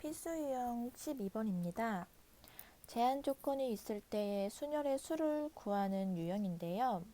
필수 유형 12번입니다. 제한 조건이 있을 때에 순열의 수를 구하는 유형인데요.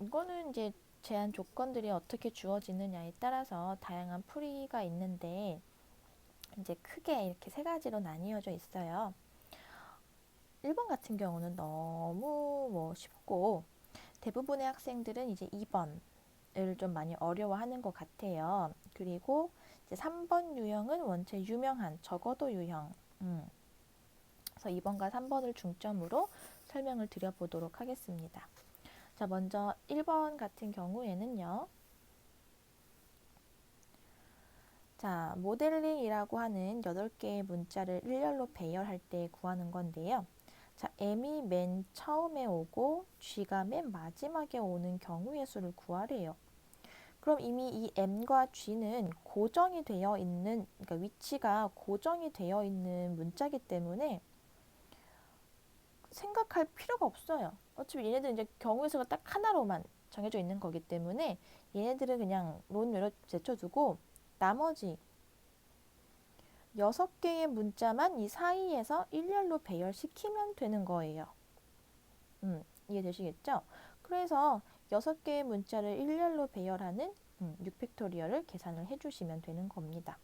이거는 이제 제한 조건들이 어떻게 주어지느냐에 따라서 다양한 풀이가 있는데 이제 크게 이렇게 세 가지로 나뉘어져 있어요. 1번 같은 경우는 너무 쉽고 대부분의 학생들은 이제 2번을 좀 많이 어려워하는 것 같아요. 그리고 이제 3번 유형은 원체 유명한 적어도 유형. 그래서 2번과 3번을 중점으로 설명을 드려보도록 하겠습니다. 자, 먼저 1번 같은 경우에는요. 자, 모델링이라고 하는 8개의 문자를 일렬로 배열할 때 구하는 건데요. 자, M이 맨 처음에 오고 G가 맨 마지막에 오는 경우의 수를 구하래요. 그럼 이미 이 M과 G는 고정이 되어 있는, 그러니까 위치가 고정이 되어 있는 문자이기 때문에 생각할 필요가 없어요. 어차피 얘네들은 이제 경우의 수가 딱 하나로만 정해져 있는 거기 때문에 얘네들은 그냥 론외로 제쳐두고 나머지 6개의 문자만 이 사이에서 일렬로 배열시키면 되는 거예요. 이해되시겠죠? 그래서 6개의 문자를 일렬로 배열하는 6팩토리얼을 계산을 해주시면 되는 겁니다.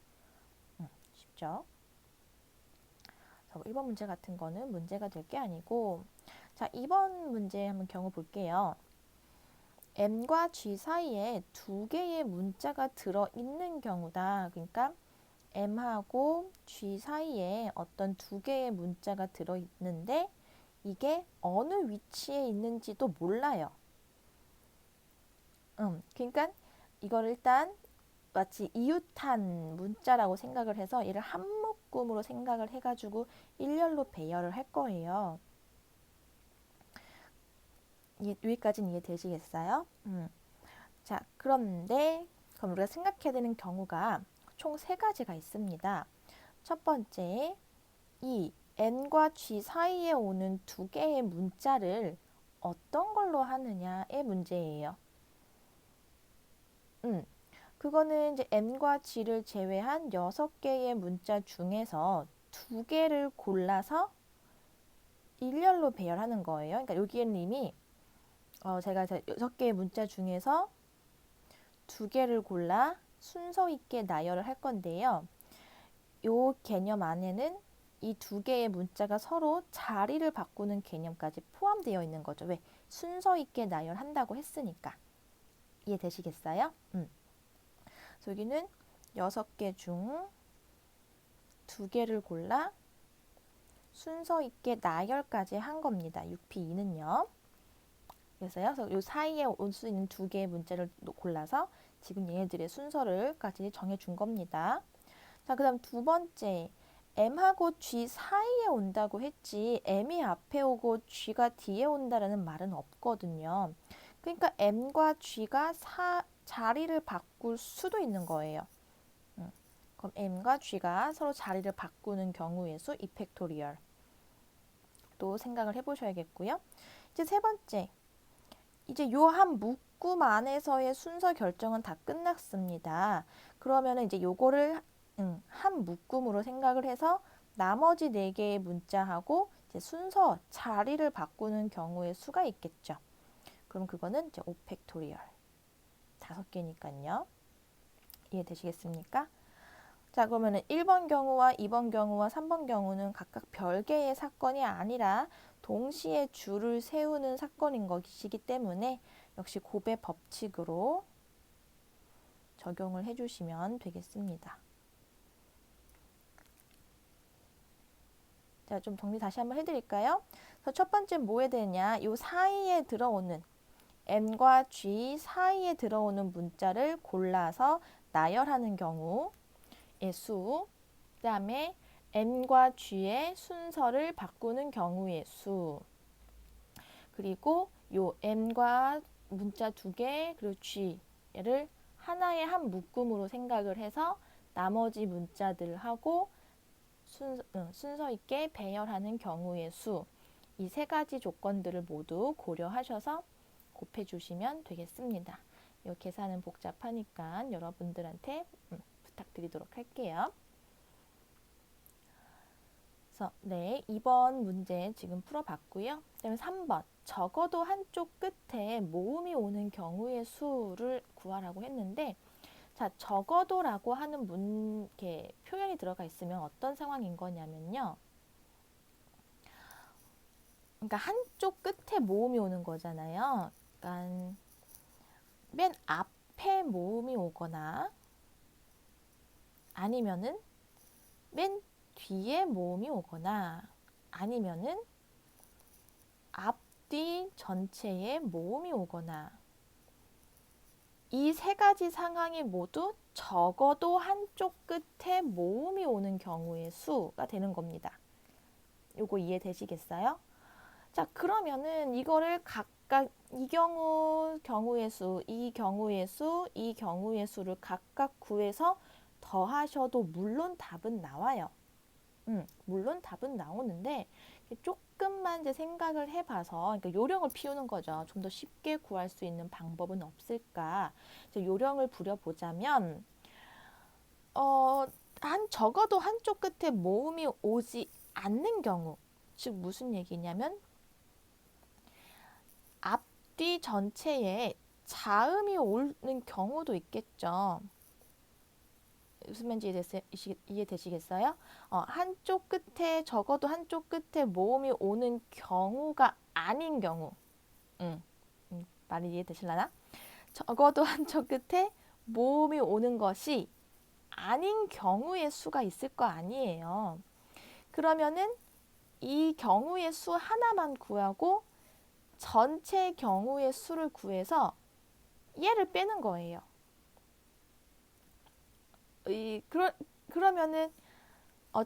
쉽죠? 1번 문제 같은 거는 문제가 될 게 아니고, 자, 2번 문제 한번 경우 볼게요. M과 G 사이에 2개의 문자가 들어있는 경우다. 그러니까 M하고 G 사이에 어떤 2개의 문자가 들어있는데 이게 어느 위치에 있는지도 몰라요. 그러니까 이걸 일단 마치 이웃한 문자라고 생각을 해서 얘를 한 묶음으로 생각을 해가지고 일렬로 배열을 할 거예요. 여기까지는 이해되시겠어요? 자, 그런데 그럼 우리가 생각해야 되는 경우가 총 3가지가 있습니다. 첫 번째, 이 N과 G 사이에 오는 2개의 문자를 어떤 걸로 하느냐의 문제예요. 그거는 이제 N과 G를 제외한 6개의 문자 중에서 2개를 골라서 일렬로 배열하는 거예요. 그러니까 여기에는 이미 제가 6개의 문자 중에서 2개를 골라 순서 있게 나열을 할 건데요. 이 개념 안에는 이 2개의 문자가 서로 자리를 바꾸는 개념까지 포함되어 있는 거죠. 왜? 순서 있게 나열한다고 했으니까. 이해되시겠어요? 그래서 여기는 6개 중 2개를 골라 순서 있게 나열까지 한 겁니다. 6P2는요. 그래서요. 이 사이에 올 수 있는 2개의 문자를 골라서 지금 얘네들의 순서를까지 정해준 겁니다. 자, 그 다음 두 번째. M하고 G 사이에 온다고 했지 M이 앞에 오고 G가 뒤에 온다라는 말은 없거든요. 그러니까 M과 G가 자리를 바꿀 수도 있는 거예요. 그럼 M과 G가 서로 자리를 바꾸는 경우의 수 2팩토리얼 또 생각을 해보셔야겠고요. 이제 세 번째. 이제 요 한 묶음 안에서의 순서 결정은 다 끝났습니다. 그러면 이제 요거를 한 묶음으로 생각을 해서 나머지 4개의 문자하고 이제 순서 자리를 바꾸는 경우의 수가 있겠죠. 그럼 그거는 이제 5팩토리얼 5개니까요. 이해되시겠습니까? 자, 그러면은 1번 경우와 2번 경우와 3번 경우는 각각 별개의 사건이 아니라 동시에 줄을 세우는 사건인 것이기 때문에 역시 곱의 법칙으로 적용을 해주시면 되겠습니다. 자, 좀 정리 다시 한번 해드릴까요? 그래서 첫 번째 뭐 해야 되냐? 이 사이에 들어오는 N과 G 사이에 들어오는 문자를 골라서 나열하는 경우의 수, 그 다음에 N과 G의 순서를 바꾸는 경우의 수, 그리고 요 N과 문자 2개, 그리고 G를 하나의 한 묶음으로 생각을 해서 나머지 문자들하고 순서 있게 배열하는 경우의 수, 이 3가지 조건들을 모두 고려하셔서 곱해주시면 되겠습니다. 이 계산은 복잡하니까 여러분들한테 부탁드리도록 할게요. 그래서 네, 2번 문제 지금 풀어봤고요. 그다음에 3번. 적어도 한쪽 끝에 모음이 오는 경우의 수를 구하라고 했는데, 자, 적어도라고 하는 이렇게 표현이 들어가 있으면 어떤 상황인 거냐면요. 그러니까 한쪽 끝에 모음이 오는 거잖아요. 그러니까 맨 앞에 모음이 오거나 아니면은 맨 뒤에 모음이 오거나 아니면은 앞뒤 전체에 모음이 오거나 이 세 가지 상황이 모두 적어도 한쪽 끝에 모음이 오는 경우의 수가 되는 겁니다. 요거 이해되시겠어요? 자, 그러면은 이거를 각각 이 경우의 수, 이 경우의 수, 이 경우의 수를 각각 구해서 더하셔도 물론 답은 나와요. 물론 답은 나오는데 조금만 이제 생각을 해봐서 그러니까 요령을 피우는 거죠. 좀 더 쉽게 구할 수 있는 방법은 없을까? 이제 요령을 부려보자면 적어도 한쪽 끝에 모음이 오지 않는 경우, 즉 무슨 얘기냐면 앞뒤 전체에 자음이 오는 경우도 있겠죠. 무슨 말인지 이해되시겠어요? 한쪽 끝에 적어도 한쪽 끝에 모음이 오는 경우가 아닌 경우. 말이 이해되실라나? 적어도 한쪽 끝에 모음이 오는 것이 아닌 경우의 수가 있을 거 아니에요. 그러면은 이 경우의 수 하나만 구하고 전체 경우의 수를 구해서 얘를 빼는 거예요. 그러면은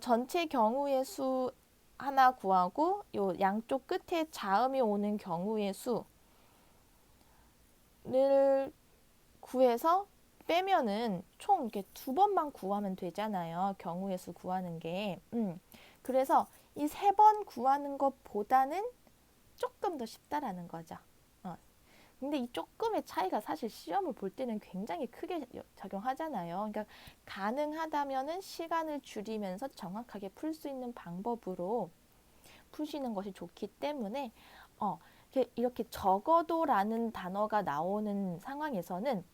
전체 경우의 수 하나 구하고 요 양쪽 끝에 자음이 오는 경우의 수를 구해서 빼면은 총 이렇게 두 번만 구하면 되잖아요. 경우의 수 구하는 게. 그래서 이 세 번 구하는 것보다는 조금 더 쉽다라는 거죠. 근데 이 조금의 차이가 사실 시험을 볼 때는 굉장히 크게 작용하잖아요. 그러니까 가능하다면은 시간을 줄이면서 정확하게 풀 수 있는 방법으로 푸시는 것이 좋기 때문에 이렇게 적어도라는 단어가 나오는 상황에서는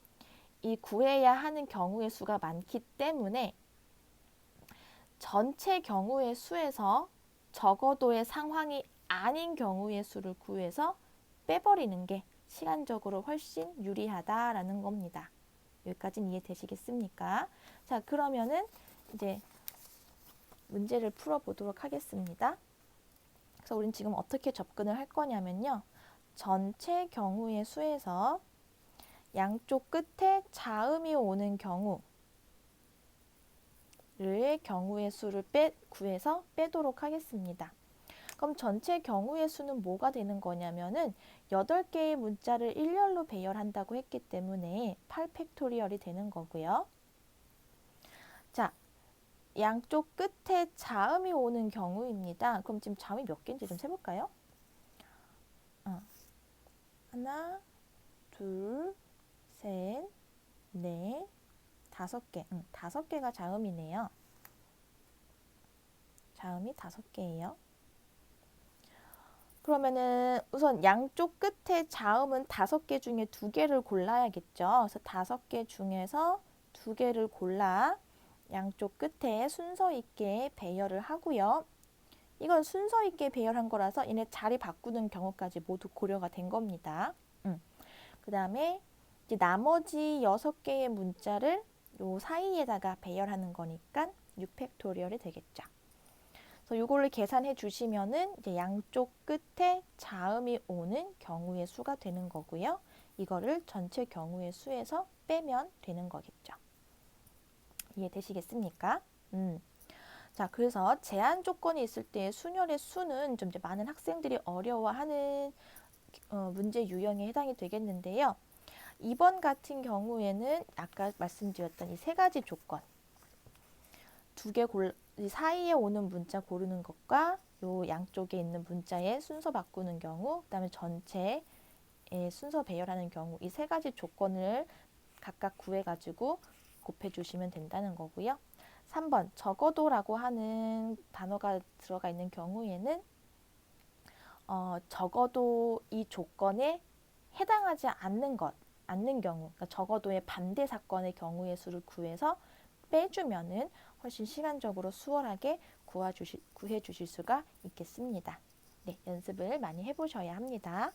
이 구해야 하는 경우의 수가 많기 때문에 전체 경우의 수에서 적어도의 상황이 아닌 경우의 수를 구해서 빼버리는 게 시간적으로 훨씬 유리하다라는 겁니다. 여기까지는 이해되시겠습니까? 자, 그러면은 이제 문제를 풀어보도록 하겠습니다. 그래서 우린 지금 어떻게 접근을 할 거냐면요. 전체 경우의 수에서 양쪽 끝에 자음이 오는 경우의 수를 구해서 빼도록 하겠습니다. 그럼 전체 경우의 수는 뭐가 되는 거냐면은 8개의 문자를 일렬로 배열한다고 했기 때문에 8팩토리얼이 되는 거고요. 자, 양쪽 끝에 자음이 오는 경우입니다. 그럼 지금 자음이 몇 개인지 좀 세볼까요? 하나, 둘, 셋, 넷, 5개. 5개가 자음이네요. 자음이 5개예요. 그러면은 우선 양쪽 끝에 자음은 5개 중에 2개를 골라야겠죠. 그래서 5개 중에서 2개를 골라 양쪽 끝에 순서 있게 배열을 하고요. 이건 순서 있게 배열한 거라서 얘네 자리 바꾸는 경우까지 모두 고려가 된 겁니다. 그 다음에 이제 나머지 6개의 문자를 요 사이에다가 배열하는 거니까 6팩토리얼이 되겠죠. 그래서 이거를 계산해 주시면은 이제 양쪽 끝에 자음이 오는 경우의 수가 되는 거고요. 이거를 전체 경우의 수에서 빼면 되는 거겠죠. 이해되시겠습니까? 자, 그래서 제한 조건이 있을 때 순열의 수는 좀 이제 많은 학생들이 어려워하는 문제 유형에 해당이 되겠는데요. 2번 같은 경우에는 아까 말씀드렸던 이 3가지 조건, 이 사이에 오는 문자 고르는 것과 요 양쪽에 있는 문자의 순서 바꾸는 경우, 그다음에 전체의 순서 배열하는 경우, 이 3가지 조건을 각각 구해가지고 곱해주시면 된다는 거고요. 3번 적어도라고 하는 단어가 들어가 있는 경우에는 적어도 이 조건에 해당하지 않는 경우, 그러니까 적어도의 반대 사건의 경우의 수를 구해서 빼주면은 훨씬 시간적으로 수월하게 구해 주실 수가 있겠습니다. 네, 연습을 많이 해보셔야 합니다.